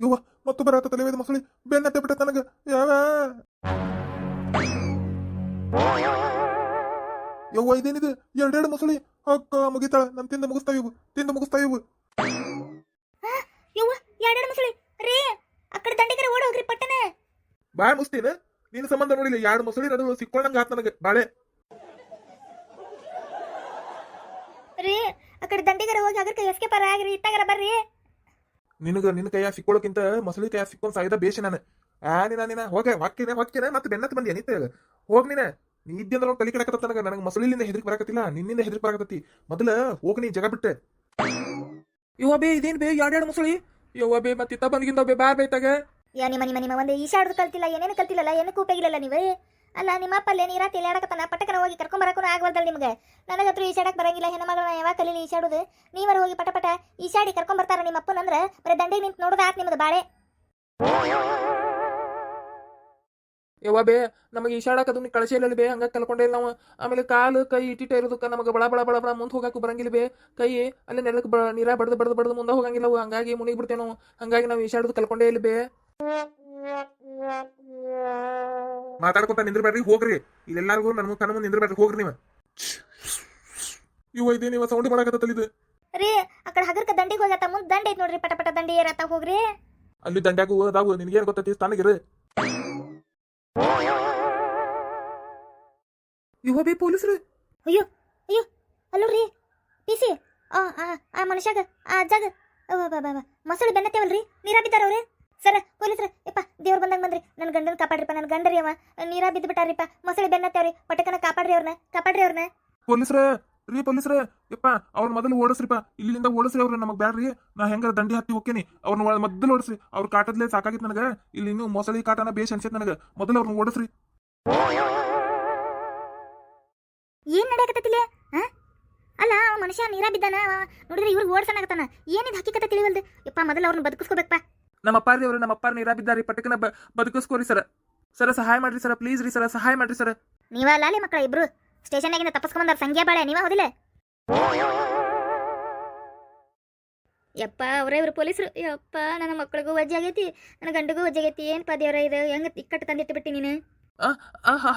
ಯವ್ವ ಮತ್ತು ಬರತ್ತ ತಲೆವೇದ ಮಸಳಿ ಬೆನ್ನತ್ತೆ ಬಿಟ್ಟ ನನಗ ಯಾವ ಯವ್ವ ಇದೇನಿದೆ ಎರಡೆರಡು ಮಸಳಿ ಅಕ್ಕ ಮುಗಿತಾಳ ನನ್ ತಿಂದ ಮುಗಿಸ್ತಾ ಇವು ತಿಂದ ಮುಗಿಸ್ತಾ ಇವು ಯವ್ವ ಎರಡೆರಡು ಮುಸಳಿ ರೀ ಆ ಕಡೆ ದಂಡಿಗರ ಓಡಿ ಹೋಗ್ರಿ ಪಟ್ಟನ. ಬಾಳ್ ಮುಸ್ತೀನ ನಿನ್ನ ಸಂಬಂಧ ನೋಡಿಲ್ಲ ಎರಡು ಮಸಳಿ ನಡು ಸಿಕ್ಕೊಂಡಂಗ ಆತ್ ನನಗ ಬಾಳೆ. ರೀ ಆ ಕಡೆ ದಂಡಿಗರ ಹೋಗಿ ಅಗರ್ಕ ಎಸ್ಕೆ ಪರ ಆಗ್ರಿ ಇತ್ತಾಗರ ಬರ್ರಿ. ನಿನ್ನ ಕೈಯ ಸಿಕ್ಕೊಳ್ಳೋಕ್ಕಿಂತ ಮಸಳಿ ಕೈಯ ಸಿಕ್ಕೊಂಡ್ ಸಾಯ್ದ ಬೇಷ ನಾನು. ನೀನ ಹೋಗ ಹೊಕ್ಕಿನ ಮತ್ತೆ ಬೆನ್ನತ್ ಬಂದಿ ನಿಂತ ಹೋಗ್ ನೀನ ನೀ ಇದ್ದಂದ್ರ ತಲೆ ಕೆಡಕತ್ತ ನನಗ. ನನಗೆ ಮಸಳಿಲಿಂದ ಹೆದರಿಕೆ ಬರಾಕತ್ತಿಲ್ಲ, ನಿನ್ನಿಂದ ಹೆದರಿಕೆ ಬರಾಕತ್ತಿ. ಮೊದಲ ಹೋಗ ನೀ ಜಗ ಬಿಟ್ಟೆ. ಯವ್ವ ಬೇ ಇದೇನ್ ಬೇ ಎರಡೆರಡು ಮಸಳಿ ಯವ್ವ ಬೇ ಮತ್ತೆ ಇತ್ತ ಬಂದ್ಗಿಂದ ಬೇ ಬಾರ್ ಬೇತಾಗ ಯಾ ನಿಮ್ಮ ಒಂದು ಈಶಾಡ್ದು ಕಲ್ತಿಲ್ಲ, ಏನೇನು ಕಲ್ತಿಲ್ಲಲ್ಲ, ಏನಕ್ಕೂ ಉಪಯೋಗಿಲ್ಲಲ್ಲ ನೀವು. ಅಲ್ಲ ನಿಮ್ಮ ಅಪ್ಪ ಅಲ್ಲೇ ನೀರಾ ತಿಲ್ಲಾಡಕತ್ತಾನ, ಪಟಕನ ಹೋಗಿ ಕರ್ಕೊಂಬರಕ್ಕೂ ಆಗ್ಬಾರ್ದಲ್ಲ ನಿಮ್ಗೆ. ನನಗತ್ರ ಈಶಾಡಕ್ ಬರಂಗಿಲ್ಲ, ಹೆಣ್ಮಗಳನ್ನ ಯಾವಾಗ ಕಲೀಲಿ ಈಶಾಡುದು. ನೀವರ ಹೋಗಿ ಪಟ ಈಶಾಡಿ ಕರ್ಕೊಂಬರ್ತಾರ ನಿಮ್ಮ ಅಪ್ಪನಂದ್ರ ಬರೀ ದಂಡೆಗೆ ನಿಂತು ನೋಡೋದು ಆತ್ ನಿಮ್ದು ಬಾಳೆ. ಯವ್ವ ಬೇ ನಮಗೆ ಈಶಾಡಕದು ನೀ ಕಳಶೆಯಲ್ಲಿ ಬೇ ಹಂಗ ಕಲ್ಕೊಂಡೇ ನಾವು. ಆಮೇಲೆ ಕಾಲು ಕೈ ಇಟ್ಟಿಟ ಇರೋದಕ್ಕ ನಮಗೆ ಬಳ ಬಳ ಬಳ ಬಳ ಮುಂದೆ ಹೋಗಾಕು ಬರಂಗಿಲ್ಲ ಬೇ. ಕೈ ಅಲ್ಲಿ ನೆಲಕ್ಕೆ ನೀರ ಬಡ್ದು ಮುಂದೆ ಹೋಗಂಗಿಲ್ಲ ನಾವು. ಹಂಗಾಗಿ ಮುನಿಗ್ ಬಿಡ್ತೇವೆ ನಾವು. ಹಂಗಾಗಿ ನಾವು ಈಶಾಡೋದು ಕಲ್ಕೊಂಡೇ ಇಲ್ಲ ಬೇ. ಮಾತಾಡ್ಕೊತ ನಿಂದ್ರಬೇಡ್ರಿ ಹೋಗ್ರಿ. ಇಲ್ಲೆಲ್ಲಾರ್ಗು ನನ್ನ ಕಣ್ಣ ಮುಂದೆ ನಿಂದ್ರಬೇಡ್ರಿ ಹೋಗ್ರಿ ನೀವು. ಇವ ಇದೇ ನೀವು ಸೌಂಡ್ ಮಾಡಕತ್ತಲ್ಲ ಇದು. ರೀ ಆ ಕಡೆ ಹಗರ್ಕ ದಂಡಿಗೆ ಹೋಗತ್ತ, ಮುಂದೆ ದಂಡ ಐತ್ ನೋಡ್ರಿ, ಪಟ ದಂಡಿ ಏರತ್ತ ಹೋಗ್ರಿ. ಅಲ್ಲಿ ದಂಡ್ಯಾಗು ಅದಾವು ನಿನಗೇನು ಗೊತ್ತೈತಿ ತಣ್ಣಗಿರು. ಇವ ಬೇ ಪೊಲೀಸ್ರು. ಅಯ್ಯೋ ಅಯ್ಯೋ ಅಲ್ಲೋಡ್ರಿ ಪಿಸಿ ಆ ಮನುಷ್ಯಾಗ ಆ ಅಜ್ಜಾಗ ಮಸಳು ಬೆನ್ನತ್ತೇವಲ್ರಿ, ನೀರಾ ಬಿದ್ದಾರವ್ರೆ. ಸರ ಪೊಲೀಸ್ರ ಯಪ್ಪ ದೇವ್ರು ಬಂದಂಗ ಬಂದ್ರಿ, ನನ್ನ ಗಂಡನ ಕಾಪಾಡ್ರಿಪ್ಪ, ನನ್ನ ಗಂಡರಿ ಅವ ನೀರಾ ಬಿದ್ದು ಬಿಟ್ಟಾರಿಪ್ಪ, ಮಸಳಿ ಬೆನ್ನತ್ತೇವ್ರಿ, ಪಟಕನ ಕಾಪಾಡ್ರಿ ಅವ್ರನ್ನ. ಪೊಲೀಸ್ರ ಯಪ್ಪ ಅವ್ರ ಮೊದಲು ಓಡಿಸ್ರಿಪ್ಪ, ಇಲ್ಲಿಂದ ಓಡಿಸ್ರಿ ಅವ್ರ. ನಮಗ್ ಬ್ಯಾಡ್ರಿ, ನಾ ಹೆಂಗಾರ ದಂಡಿ ಹತ್ತಿ ಹೋಗ್ತೇನಿ. ಅವ್ರನ್ನ ಮೊದಲು ಓಡಿಸ್ರಿ. ಅವ್ರ ಕಾಟದ್ಲೇ ಸಾಕಾಗಿತ್ತು ನನಗ. ಇಲ್ಲಿ ಇನ್ನೂ ಮೊಸಳಿ ಕಾಟನ ಬೇಷ್ ಅನ್ಸೈತ್ ನನಗ. ಮೊದಲು ಅವ್ರನ್ನ ಓಡಿಸ್ರಿ. ಏನ್ ನಡೆಯಕತ್ತಿಲ್ಲ? ಅಲ್ಲ ಅವ ಮನುಷ್ಯ ನೀರಾ ಬಿದ್ದಾನ, ನೋಡಿದ್ರೆ ಇವ್ರಿಗೆ ಓಡ್ಸನಾಗತ್ತಾನ. ಏನಿದ್ ಹಕ್ಕಿಕತ ತಿಳಿವಲ್ದು. ಯಪ್ಪ ಮೊದಲು ಅವ್ರನ್ನ ಬದುಕಿಸ್ಕೋಬೇಕಪ್ಪ. ನಮ್ಮ ಅಪ್ಪಾರ ನೀರಾ ಬಿದ್ದಾರಿ, ಪಟಕನ ಬದುಕಿಸ್ಕೋರಿ ಸರ ಸಹಾಯ ಮಾಡ್ರಿ ಸರ, ಪ್ಲೀಸ್ ರೀ ಸರ, ಸಹಾಯ ಮಾಡ್ರಿ ಸರ. ನೀವಲ್ಲ ಅಲ್ಲಿ ಮಕ್ಕಳ ಇಬ್ರು ಸ್ಟೇಷನ್ನಾಗಿಂದ ತಪ್ಪಿಸ್ಕೊಂಬಂದಾರ, ಸಂಖ್ಯಾ ಬಾಳೆ ನೀವ ಹೌದಿಲ್ಲ? ಯಪ್ಪ ಅವರೇ ಇವ್ರು ಪೊಲೀಸರು. ಯಪ್ಪ ನನ್ನ ಮಕ್ಕಳಿಗೂ ವಜ್ಜೆ ಆಗೈತಿ, ನನ್ನ ಗಂಡಿಗೂ ವಜ್ಜೆ ಆಗೈತಿ. ಏನ್ಪ ದೇವ್ರ ಇದು ಹೆಂಗ ಇಕ್ಕಟ್ಟು ತಂದಿಟ್ಟು ಬಿಟ್ಟಿ ನೀನು?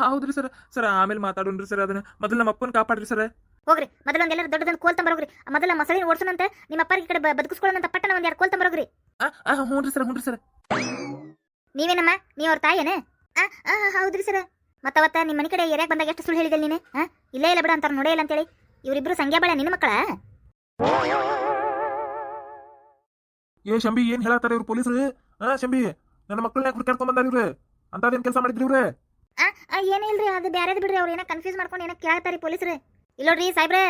ಹೌದ್ರಿ ಸರ ಆಮೇಲೆ ಮಾತಾಡೋಣ್ರಿ ಸರ್. ಅದನ್ನ ಮೊದಲು ನಮ್ಮ ಅಪ್ಪನ ಕಾಪಾಡ್ರಿ ಸರ್. ಹೋಗ್ರಿ ಮೊದಲು ಒಂದೆಲ್ಲರೂ ದೊಡ್ಡದೊಂದು ಕೋಲ್ ತಂಬರೋಗ್ರಿ. ಮೊದಲ ಮಸಳಿನ ಓಡಿಸೋಣಂತೆ, ನಿಮ್ಮ ಅಪ್ಪರಿಗೆ ಕಡೆ ಬದುಕಿಸ್ಕೊಳ್ಳೋಣಂತ ಪಟ್ಟಣ ಒಂದ್ 2 ಕೋಲ್ ತಂಬರೋಗ್ರಿ. ಹ್ಞೂ ರೀ ಸರ್. ನೀವೇನಮ್ಮ, ನೀವ್ ಅವ್ರ ತಾಯೇನೆ? ಹೌದ್ರಿ ಸರ. ಮತ್ತವತ್ತ ನಿಮ್ಮ ಮನೆ ಕಡೆ ಏರಿಯಾಗ ಬಂದಾಗ ಎಷ್ಟು ಸುಳ್ಳು ಹೇಳಿದಲ್ ನೀನು? ಇಲ್ಲೇ ಇಲ್ಲ ಬಿಡ ಅಂತಾರ, ನೋಡೇ ಇಲ್ಲ ಅಂತೇಳಿ. ಇವರಿಬ್ರು ಸಂಖ್ಯಾ ಬಾಳೆ ನಿನ್ನ ಮಕ್ಕಳ? ಶಂಬಿ ಏನ್ ಹೇಳತ್ತಾರ ಇವ್ರು ಪೊಲೀಸರು? ಶಂಬಿ ನನ್ನ ಮಕ್ಕಳನ್ನ ಹುಡ್ಕಾಡ್ಕೊಂಡ್ ಬಂದಾರ ಇವ್ರು. ಅಂತದೇನ್ ಕೆಲಸ ಮಾಡಿದ್ರಿ ಇವ್ರೆ? ಏನಿಲ್ರಿ, ಅದು ಬ್ಯಾರೇದ್ ಬಿಡ್ರಿ. ಅವ್ರು ಏನೋ ಕನ್ಫ್ಯೂಸ್ ಮಾಡ್ಕೊಂಡು ಏನೋ ಕೇಳ್ತಾರಿ ಪೊಲೀಸರು. ಇಲ್ಲೋಡ್ರಿ ಸಾಯ್ಬ್ರೆ,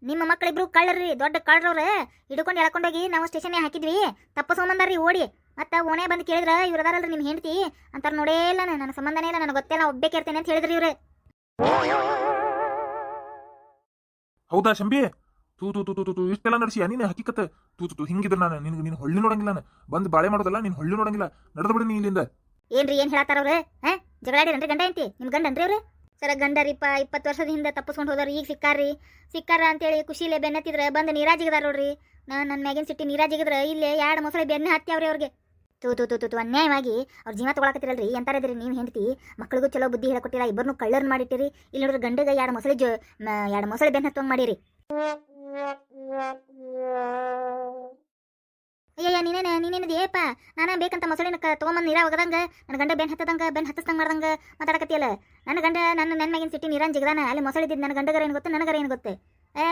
ನಿಮ್ಮ ಮಕ್ಕಳಿಬ್ರು ಕಳ್ಳರ್ರಿ, ದೊಡ್ಡ ಕಳ್ಳರವ್ರೆ. ಹಿಡ್ಕೊಂಡು ಎಳ್ಕೊಂಡೋಗಿ ನಾವು ಸ್ಟೇಷನ್ನೇ ಹಾಕಿದ್ವಿ, ತಪ್ಪಿಸ್ಕೊಂಬಂದಾರ್ರಿ ಓಡಿ. ಮತ್ತೆ ಓಣೆ ಬಂದು ಕೇಳಿದ್ರ ಇವ್ರು ಅದಾರಲ್ರಿ ನಿಮ್ಮ ಹೆಂಡತಿ ಅಂತಾರ. ನೋಡೇ ಇಲ್ಲ, ನನ್ನ ಸಂಬಂಧನೇ ಇಲ್ಲ, ನನಗೆ ಗೊತ್ತೇ, ನಾ ಒಬ್ಬೇ ಕೇಳ್ತೇನೆ ಅಂತ ಹೇಳಿದ್ರಿ ಇವ್ರೆ. ಹೌದಾ ಶಂಬಿ? ತೂ ಇಷ್ಟೆಲ್ಲ ನಡೆಸಿ ನೀನು ಹಕ್ಕಿಕತ್ತ. ಹಿಂಗಿದ್ರ ನಾನು ನೀನು ಹೊಳ್ಳಿ ನೋಡಂಗಿಲ್ಲ. ನಾನು ಬಂದು ಬಾಳೆ ಮಾಡೋದಲ್ಲ, ನೀನು ಹೊಳ್ಳಿ ನೋಡಂಗಿಲ್ಲ. ನಡೆದು ಬಿಡಿ ನೀ ಇಲ್ಲಿಂದ. ಏನ್ರಿ ಏನ್ ಹೇಳತ್ತಾರ ಅವ್ರೆ? ಜಗಳಾಡಿರನ್ರಿ ಗಂಡ ಐತಿ ನಿಮ್ ಗಂಡನ್ರಿ ಅವ್ರೆ? ಸರ ಗಂಡರಿಪ್ಪ 20 ವರ್ಷದ ಹಿಂದೆ ತಪ್ಪಿಸ್ಕೊಂಡು ಹೋದಾರ, ಈಗ ಸಿಕ್ಕಾರ ಅಂತೇಳಿ ಖುಷಿಲೇ ಬೆನ್ನತ್ತಿದ್ರ ಬಂದು ನೀರಾಜಿಗದಾರ ನೋಡ್ರಿ. ನನ್ನ ಮ್ಯಾಗಿನ ಸಿಟ್ಟಿ ನೀರಾಜಿಗಿದ್ರ ಇಲ್ಲೇ 2 ಮೊಸಳೆ ಬೆನ್ನ ಹತ್ಯಾವ್ರಿ ಅವ್ರಿಗೆ. ತೂ ಅನ್ಯಾಯವಾಗಿ ಅವ್ರ ಜೀವ ತಗೊಳಕತ್ತಿರಲ್ರಿ. ಎಂತಾರದ್ರಿ ನೀವು ಹೆಂಡತಿ, ಮಕ್ಕಳಿಗೂ ಚಲೋ ಬುದ್ಧಿ ಹೇಳಕೊಟ್ಟಿಲ್ಲ, ಇಬ್ಬರನ್ನು ಕಳ್ಳರ್ನ ಮಾಡಿಟ್ಟಿರಿ. ಇಲ್ಲಿ ನೋಡ್ರಿ ಗಂಡಗ 2 ಮೊಸಳೆ ಬೆನ್ನ ಹತ್ತಂಗ್ ಮಾಡಿರಿ. ಅಯ್ಯಯ್ಯ ನೀನೇನದು ಏಪ? ನಾನ ಬೇಕಂತ ಮೊಸಳಿನ ತೊಗೊಂಬಂದು ನೀರ ಒಗದಂಗ ನನ್ನ ಗಂಡ ಬೆನ್ ಹತ್ತದಂಗ ಮಾಡ್ದಂಗ ಮಾತಾಡಕತ್ತಿಯಲ್ಲ. ನನ್ನ ಗಂಡ ನನ್ನ ಮ್ಯಾಗಿನ ಸಿಟ್ಟಿ ನೀರನ್ ಜಿಗದಾನ, ಅಲ್ಲಿ ಮೊಸಳಿದ್ದು ನನ್ನ ಗಂಡಗರ ಏನು ಗೊತ್ತು, ನನಗರ ಏನು ಗೊತ್ತೆ?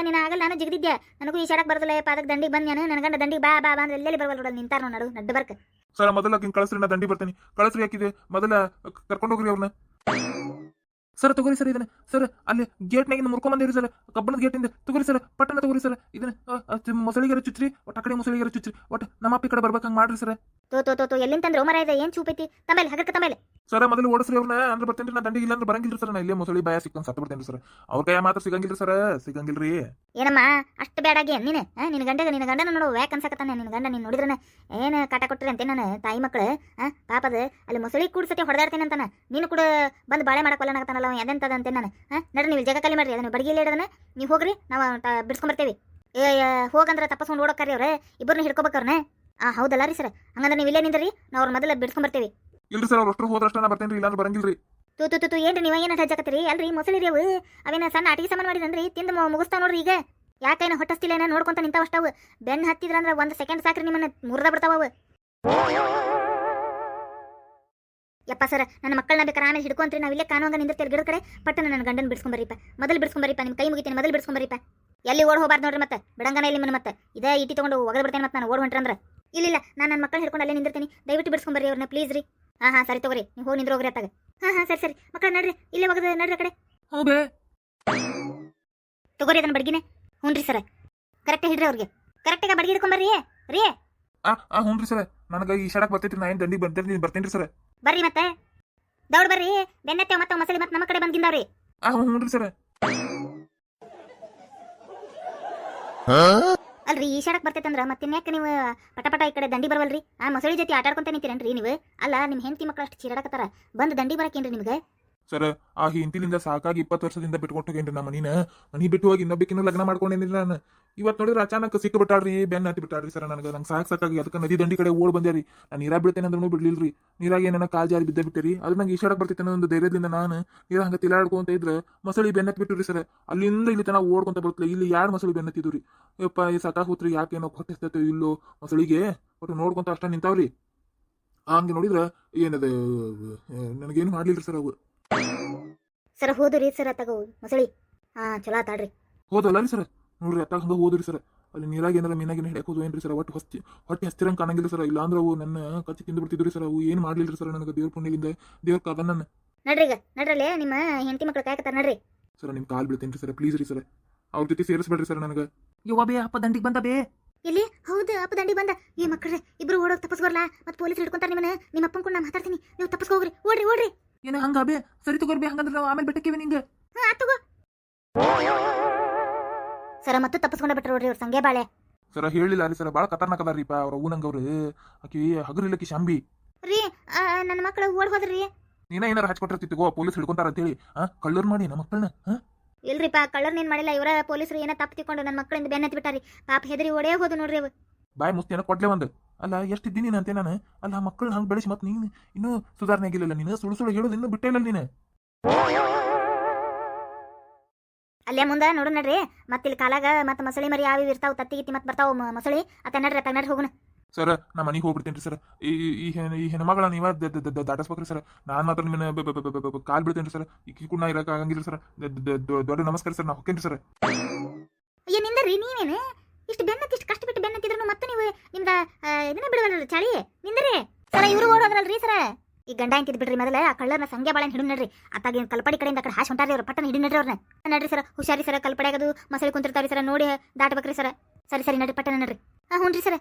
ನೀನು ಆಗಲ್ಲ, ನಾನು ಜಿಗದಿದ್ದೆ. ನನಗೂ ಈ ಶಾಡಕ್ ಬರದಲ್ಲ ಪಾದಕ್ಕೆ ದಂಡಿಗೆ ಬಂದು ನಾನು ನನ್ನ ಗಂಡ ದಂಡಿಗೆ ಬಾ ಅಂದ್ರೆ ಎಲ್ಲೆಲ್ಲಿ ಬರವಲ್ಲ ನೋಡಲ್ಲ, ನಿಂತಾರ ನೋಡು ನಡ್ಡು ಬರ್ಕ. ಸರ್ ಮೊದಲ ಕಳಿಸ್ರಿ, ನಾ ದಂಡಿ ಬರ್ತೀನಿ. ಕಳಿಸ್ರಿ, ಹಾಕಿದೆ ಮೊದಲ ಕರ್ಕೊಂಡೋಗ್ರಿ ಅವ್ರನ್ನ. ಸರ್ ತಗೋರಿ ಸರ್ ಇದನ್ನ. ಸರ್ ಅಲ್ಲಿ ಗೇಟ್ನಾಗಿಂದ ಮುರ್ಕೊಂಬಂದಿರಿ ಸರ್, ಕಬ್ಬಣದ ಗೇಟಿಂದ. ತಗೋರಿ ಸರ್, ಪಟ್ಟಣ ತಗೋರಿ ಸರ್ ಇದನ್ನ. ಮೊಸಳಿಗೆರ ಚುಚ್ಚ್ರಿ, ಒಟ್ಟು ಆ ಕಡೆ ಮೊಸಳಿಗೆರ ಚುಚ್ಚ್ರಿ, ಒಟ್ಟು ನಮ್ಮ ಅಪ್ಪಿ ಕಡೆ ಬರ್ಬೇಕಂಗೆ ಮಾಡ್ರಿ ಸರ್. ತೋ ಎಲ್ಲಿಂತಂದ್ರೆ ಮರ ಇದೆ, ಏನು ಚೂಪೈತಿ ತಮೇಲೆ ಹಗರ್ಕ ತಮೇಲೆ. ಸರ್ ಮೊದಲು ಓಡಿಸ್ರಿ ಅವ್ರನ್ನ, ಅಂದ್ರೆ ಬರ್ತೇನ್ರಿ. ನಾ ದಂಡಿಗೆ ಇಲ್ಲ ಅಂದ್ರೆ ಬರಂಗಿಲ್ರಿ ಸರ್. ನಾ ಇಲ್ಲೇ ಮೊಸಳಿ ಬಾಯ ಸಿಕ್ಕೊಂಡು ಸತ್ತು ಬಿಡ್ತೇನ್ರಿ ಸರ್. ಅವ್ರ ಕೈ ಮಾತ್ರ ಸಿಗಂಗಿಲ್ರಿ ಸರ್, ಸಿಗಂಗಿಲ್ರಿ. ಏನಮ್ಮ ಅಷ್ಟು ಬೇಡಾಗಿ ನೀನು? ನಿನ್ನ ಗಂಡನ ನೋಡು ವ್ಯಾಕ್ ಅನ್ಸಕತ್ತಾನೆ. ನಿನ್ನ ಗಂಡ ನೀನು ನೋಡಿದ್ರನ ಏನು ಕಾಟ ಕೊಟ್ರಿ ಅಂತೆ ನಾನು ತಾಯಿ ಮಕ್ಕಳು. ಪಾಪದ ಅಲ್ಲಿ ಮೊಸಳಿ ಕೂಡ್ಸತಿ ಹೊಡೆದಾಡ್ತೇನೆ ಅಂತಾನ. ನೀನು ಕೂಡ ಬಂದು ಬಾಳೆ ಮಾಡಕ್ಕಲ್ಲನಕತ್ತಾನಲ್ಲ ಅವ ಅದೆಂತದ ಅಂತೆ ನಾನು. ನಡ್ರಿ ನೀವು ಜಾಗ ಖಾಲಿ ಮಾಡ್ರಿ, ಅದನ್ನು ಬಡಗಿಲಿ ಇಡೋದನ್ನ ನೀವು ಹೋಗ್ರಿ, ನಾವು ಬಿಡ್ಸ್ಕೊಂಬರ್ತೇವೆ. ಹೋಗಂದ್ರೆ ತಪ್ಪಸ್ಕೊಂಡು ಓಡೋಕ್ಕಾರಿ ಅವ್ರೆ, ಇಬ್ಬರನ್ನ ಹಿಡ್ಕೋಬೇಕವ್ರನ್ನ. ಹೌದಲ್ಲ ರೀ ಸರ್, ಹಂಗಂದ್ರೆ ನೀವು ಇಲ್ಲೇ ನಿಂದ್ರಿ, ನಾವು ಅವ್ರ ಮೊದಲು ಬಿಡ್ಸ್ಕೊಂಬರ್ತೀವಿ. ಇಲ್ರಿ ಸರ್ ಅವ್ರು ಅಷ್ಟ್ರು ಹೋದ್ರಷ್ಟ ನಾ ಬರ್ತೇನ್ರಿ, ಇಲ್ಲಾಂದ್ರೆ ಬರಂಗಿಲ್ರಿ. ತೂ ಏನ್ರಿ ನೀವು ಏನು ಹಜ್ಜಾಕತ್ತೀರಿ? ಅಲ್ರಿ ಮೊಸಳಿ ರೀ ಅವು, ಅವೇನ ಸಣ್ಣ ಆಟಿಗೆ ಸಾಮಾನು ಮಾಡಿದ್ರಿ, ತಿಂದು ಮುಗಿಸ್ತಾವ ನೋಡ್ರಿ. ಈಗ ಯಾಕೇನ ಹೊಟ್ಟಸ್ತಿಲ್ಲ ಏನೋ ನೋಡ್ಕೊಂತ ನಿಂತಾವಷ್ಟವು. ಬೆನ್ನು ಹತ್ತಿದ್ರಂದ್ರೆ 1 ಸೆಕೆಂಡ್ ಸಾಕ್ರಿ ನಿಮ್ಮನ್ನ ಮುರ್ದ ಬಿಡ್ತಾವ ಅವು. ಯಪ್ಪ ಸರ್, ನನ್ನ ಮಕ್ಕಳನ್ನ ಬೇಕಾರೆ ಆಮೇಲೆ ಹಿಡ್ಕೊಂತ್ರಿ, ನಾವು ಇಲ್ಲೇ ಕಾಣುವಂಗ ನಿಂದಿರ್ತೀರಿ ಗಿಡದ ಕಡೆ. ಪಟ್ಟನ ನನ್ನ ಗಂಡನ ಬಿಡ್ಸ್ಕೊಂಬರಿಪ್ಪ, ಮೊದಲು ಬಿಡ್ಸ್ಕೊಂಬರಿಪ್ಪ, ನಿಮ್ಮ ಕೈ ಮುಗಿತೀನಿ, ಮೊದಲು ಬಿಡ್ಸ್ಕೊಂಬರಿಪ್ಪ. ಎಲ್ಲಿ ಓಡ್ ಹೋಗ್ಬಾರ್ದು ನೋಡ್ರಿ, ಮತ್ತೆ ಬಿಡಂಗನ ಇಲ್ಲಿ ಮತ್ತೆ ಇದೇ ಇಟಿ ತಗೊಂಡು ಒಗದು ಬಿಡ್ತೇನೆ ಮತ್ತೆ ನಾನು ಓಡ್ ಹೊಂಟ್ರಂದ್ರೆ. ಇಲ್ಲ ನಾನು ನನ್ನ ಮಕ್ಕಳನ್ನ ಹಿಡ್ಕೊಂಡು ಅಲ್ಲೇ ನಿಂದಿರ್ತೀನಿ, ದಯವಿಟ್ಟು ಬಿಡ್ಸ್ಕೊಂಬರ್ರಿ ಅವ್ರನ್ನ ಪ್ಲೀಸ್ ರೀ. ಹಾಂ ಸರಿ ತಗೋರಿ, ನೀವು ಹೋಗಿ ನಿಂದ್ರು ಹೋಗ್ರಿ ಅತ್ತಾಗ. ಹಾಂ ಸರಿ ಮಕ್ಕಳು ನಡ್ರಿ, ಇಲ್ಲೇ ಒಗದು ನಡ್ರಿ ಆ ಕಡೆ. ಹ್ಞೂ ಬೇ ತಗೋರಿ ಅದನ್ನ ಬಡ್ಗಿನೇ. ಹ್ಞೂ ರೀ ಸರ್, ಕರೆಕ್ಟಾಗಿ ಹಿಡ್ರಿ ಅವ್ರಿಗೆ, ಕರೆಕ್ಟಾಗಿ ಬಡ್ಗಿ ಹಿಡ್ಕೊಂಬರ್ರಿ ರೀ. ಹ್ಞೂ ರೀ ಸರ್, ನನಗೆ ಈ ಶಾಡಕ್ ಬರ್ತೈತಿ, ನಾ ಏನು ದಂಡಿ ಬರ್ತೇನೆ ರೀ ಸರ್. ಬರ್ರಿ ಮತ್ತೆ ದೌಡ್ ಬರ್ರಿ, ಬೆನ್ನತ್ತೇವ್ ಮತ್ತೆ ಮಸಳಿ ಮತ್ತೆ ನಮ್ಮ ಕಡೆ ಬಂದಿದ್ದಾವ್ರಿ. ಹ್ಞೂ ರೀ ಸರ್. ಅಲ್ರಿ ಈ ಶಾಡಕ್ ಬರ್ತೈತಂದ್ರ ಮತ್ತಿನ್ಯಾಕೆ ನೀವು ಪಟ ಈ ಕಡೆ ದಂಡಿ ಬರವಲ್ರಿ? ಮಸಳಿ ಜೊತೆ ಆಟ ಆಡ್ಕೊಂತ ನಿಂತೀರೇನ್ರಿ ನೀವು? ಅಲ್ಲ ನಿಮ್ಮ ಹೆಂಡತಿ ಮಕ್ಕಳು ಅಷ್ಟು ಚೀರಾಡಕತ್ತಾರ, ಬಂದು ದಂಡಿ ಬರಕೇನ್ರಿ ನಿಮ್ಗೆ? ಸರ್ ಆ ಹಿಂತಿಲಿಂದ ಸಾಕಾಗಿ 20 ವರ್ಷದಿಂದ ಬಿಟ್ಕೊಟ್ಟು ಹೋಗೇನ್ರಿ ನಾ ಮನಿ ಬಿಟ್ಟು ಹೋಗಿ ಇನ್ನೊಬ್ಬಕಿನ್ನೂ ಲಗ್ನ ಮಾಡ್ಕೊಂಡೇನ್ರಿ ನಾನು. ಇವತ್ತು ನೋಡಿದ್ರೆ ಅಚಾನಕ್ ಸಿಕ್ಕ ಬಿಟ್ಟಾಡ್ರಿ, ಬೆನ್ನ ಹತ್ತಿ ಬಿಟ್ಟಾಡ್ರಿ ಸರ್. ನಂಗೆ ಸಾಕಾಗಿ ಅದಕ್ಕೆ ನದಿ ದಂಡಿ ಕಡೆ ಓಡ್ ಬಂದ್ಯಾರಿ. ನಾನು ನೀರಾಗ ಬೀಳ್ತೇನೆ ಅಂದ್ರೂ ಬಿಡ್ಲಿಲ್ರಿ. ನೀರಾಗ ಏನೇನ ಕಾಲ್ ಜಾರಿ ಬಿದ್ದ ಬಿಟ್ಟಿರಿ, ಅದು ನಂಗೆ ಈಶಾಡಕ್ ಬರ್ತೈತೆ ಅನ್ನೋ ಒಂದು ಧೈರ್ಯದಿಂದ ನಾನು ನೀರ ಹಂಗೆ ತಿಲಾಡ್ಕೊಂತ ಇದ್ರೆ ಮಸಳಿ ಬೆನ್ನತ್ ಬಿಟ್ಟಿರಿ ಸರ್. ಅಲ್ಲಿಂದ ಇಲ್ಲಿ ತನಕ ಓಡ್ಕೊಂತ ಬರ್ತಲ್ಲ, ಇಲ್ಲಿ 2 ಮಸಳಿ ಬೆನ್ನತ್ತಿದ್ರಿ. ಯಪ್ಪ ಈ ಸಾಕಾಗೋತ್ರಿ, ಯಾಕೇನೋ ಹೊಟ್ಟಿಸ್ತೈತೋ ಇಲ್ಲೋ ಮಸಳಿಗೆ ಒಟ್ಟು ನೋಡ್ಕೊಂತ ಅಷ್ಟ ನಿಂತಾವ್ರಿ. ಹಂಗೆ ನೋಡಿದ್ರೆ ಏನದ ನನಗೇನು ಮಾಡ್ಲಿಲ್ರಿ ಸರ್ ಅವು. ಸರ್ ಹೋದ್ರಿ ಸರ್ ತಗೋ ಮಸಳಿ. ಚಲೋ ಆತಾಡ್ರಿ. ಹೋದಲ್ಲ ರೀ ಸರ್, ನೋಡ್ರಿ ಅತ್ತಾಗ ಹಂಗ ಹೋದ್ರಿ ಸರ್. ಅಲ್ಲಿ ನೀರಾಗ ಏನಾರ ಮೀನಾಗಿನ ಹಿಡಿಯಕ್ಕೆ ಹೋದ್ವು ಏನ್ರಿ ಸರ್, ಹೊಟ್ಟೆ ಹಸ್ತಿರಂಗೆ ಕಾಣಂಗಿಲ್ಲ ಸರ್. ಇಲ್ಲಾಂದ್ರೆ ಅವು ನನ್ನ ಕಚ್ಚಿ ತಿಂದು ಬಿಡ್ತಿದ್ರಿ ಸರ್. ಅವು ಏನು ಮಾಡ್ಲಿಲ್ರಿ ಸರ್, ನನಗೆ ದೇವ್ರ ಪುಣ್ಯದಿಂದ ದೇವ್ರ ಕಾದ ನನ್ನ. ನಡ್ರಿ ಈಗ ನಡ್ರಲ್ಲೇ, ನಿಮ್ಮ ಹೆಂಡತಿ ಮಕ್ಳು ಕಾಯಕತ್ತಾರ ನಡ್ರಿ. ಸರ್ ನಿಮ್ಮ ಕಾಲ್ ಬೀಳ್ತೇನ್ರಿ ಸರ್, ಪ್ಲೀಸ್ ರೀ ಸರ್, ಅವ್ರ ಜೊತೆ ಸೇರಿಸ್ಬೇಡ್ರಿ ಸರ್ ನನಗೆ. ಯವ್ವ ಬೇ ಅಪ್ಪ ದಂಡಿಗೆ ಬಂದ ಬೇ. ಇಲ್ಲಿ ಹೌದು ಅಪ್ಪ ದಂಡಿ ಬಂದ. ಈ ಮಕ್ಕಳ್ರೆ ಇಬ್ರು ಓಡೋಗಿ ತಪ್ಪಸ್ಕೋರ್ಲಾ, ಮತ್ತೆ ಪೊಲೀಸ್ ಹಿಡ್ಕೊಂತಾರ ನಿಮ್ಮನ್ನ. ನಿಮ್ಮ ಅಪ್ಪನ ಕೂಡ ನಾ ಮಾತಾಡ್ತೀನಿ, ನೀವು ತಪ್ಪಸ್ಕೋಗ್ರಿ. ಓಡ್ರಿ ಏನ ಹಂಗ ಬೇ? ಸರಿ ತಗೋರ್ ಬೇ, ಹಂಗಂದ್ರೆ ನಾವು ಆಮೇಲೆ ಬೆಟ್ಟಕ್ಕಿವಿ ನಿಂಗೆ. ತಗೋ ಸರ, ಮತ್ತೆ ತಪ್ಪಸ್ಕೊಂಡ ಬಿಟ್ರ ನೋಡ್ರಿ ಅವ್ರ ಸಂಗೆ ಬಾಳೆ. ಸರ ಹೇಳಿಲ್ಲ ರೀ ಸರ್, ಭಾಳ ಖತರ್ನಾಕ್ ಅದಾರೀಪ ಅವ್ರ ಊನಂಗವ್ರು. ಆಕಿ ಹಗರಿಲ್ಲಕಿ ಶಾಂಬಿ ರೀ. ನನ್ನ ಮಕ್ಕಳು ಓಡ್ ಹೋದ್ರಿ. ನೀನ ಏನಾರ ಹಚ್ಕೊಟ್ಟಿರ್ತಿಗೋ, ಪೊಲೀಸ್ ಹಿಡ್ಕೊಂತಾರ ಅಂತೇಳಿ ಕಳ್ಳರ್ ಮಾಡಿ ನಮ್ಮ ಮಕ್ಕಳನ್ನ. ಇಲ್ರಿಪ್ಪ, ಕಳ್ಳರ್ ನೀನ್ ಮಾಡಿಲ್ಲ. ಇವರ ಪೊಲೀಸರು ಏನೋ ತಪ್ಪು ತಿಳ್ಕೊಂಡು ನನ್ನ ಮಕ್ಕಳಿಂದ ಬೆನ್ನತ್ತಿ ಬಿಟ್ಟಾರಿ. ಪಾಪ ಹೆದರಿ ಓಡೇ ಹೋದು ನೋಡ್ರಿ ಅವು. ಬಾಯ್ ಮುಸ್ತಿ ಏನೋ ಕೊಡ್ಲೇ ಒಂದು. ಅಲ್ಲ ಎಷ್ಟಿದ್ದೀನಿ ನೀನು ಅಂತೆ ನಾನು. ಅಲ್ಲ ಮಕ್ಕಳನ್ನ ಹಂಗೆ ಬೆಳೆಸಿ ಮತ್ತೆ ನೀನು ಇನ್ನೂ ಸುಧಾರಣೆ ಆಗಿಲ್ಲ. ನೀನು ಸುಳ್ಳು ಹೇಳೋದು ಇನ್ನೂ ಬಿಟ್ಟೇ ಇಲ್ಲ ನೀನು. ಅಲ್ಲೇ ಮುಂದೆ ನೋಡು ನಡ್ರಿ, ಮತ್ತೆ ಇಲ್ಲಿ ಕಾಲಾಗ ಮತ್ತೆ ಮಸಳಿ ಮರಿ ಯಾವ್ಯಾವ ಇರ್ತಾವ, ತತ್ತಿಗಿತ್ತಿ ಮತ್ತೆ ಬರ್ತಾವ ಮಸಳಿ. ಅತ್ತ ನಡ್ರಿ ಅತ್ತ ನಡ್ರಿ ಹೋಗೋಣ. ಸರ್ ನಾ ಮನೆಗೆ ಹೋಗ್ಬಿಡ್ತೇನೆ ಸರ್. ಈ ಹೆಣ್ಮಗಳ ನೀವ ದಾಟಿಸ್ಬೇಕ್ರಿ ಸರ್. ನಾನು ಮಾತ್ರ ನಿಮ್ಮನ್ನ ಕಾಲ್ ಬಿಡ್ತೇನೆ ಸರ್. ಈ ಕೂಡ ನಾ ಇರಕ್ಕೆ ಆಗಂಗಿಲ್ಲ ಸರ್. ದೊಡ್ಡ ನಮಸ್ಕಾರ ಸರ್, ನಾ ಹೋಗ್ತೇನೆ ಸರ್. ಅಯ್ಯ ನಿಂದರಿ, ನೀವೇನು ಇಷ್ಟು ಬೆನ್ನತ್ತಿ ಇಷ್ಟು ಕಷ್ಟಪಟ್ಟು ಬೆನ್ನತ್ತಿದ್ರು ಮತ್ತೆ ನೀವು ನಿಮ್ದ ಇದನ್ನ ಬಿಡವಲ್ರಿ ಚಳಿ. ನಿಂದರಿ ಸರ, ಇವ್ರು ಓಡೋದ್ರಲ್ರಿ ಸರ. ಈ ಗಂಡ ಅಂತಿದ್ ಬಿಡ್ರಿ ಮೊದಲ ಆ ಕಳ್ಳರ್ನ ಸಂಖ್ಯೆ ಬಾಳೆ ಹಿಡಿದು ನಡ್ರಿ. ಅತ್ತಾಗ ಕಲ್ಪಡಿ ಕಡೆಯಿಂದ ಕಡೆ ಹಾಶ್ ಹೊಂಟಾರಿ ಅವ್ರು, ಪಟ್ಟನ ಹಿಡಿದು ನಡ್ರಿ ಅವ್ರನ್ನ. ನಡ್ರಿ ಸರ, ಹುಷಾರಿ ಸರ, ಕಲ್ಪಡೆ ಆಗೋದು ಮಸಳಿ ಕುಂತಿರ್ತಾವ್ರಿ ಸರ, ನೋಡಿ ದಾಟ್ಬೇಕ್ರಿ ಸರ. ಸರಿ ನಡ್ರಿ, ಪಟ್ಟನ ನಡ್ರಿ. ಹ್ಞೂ ರೀ ಸರ.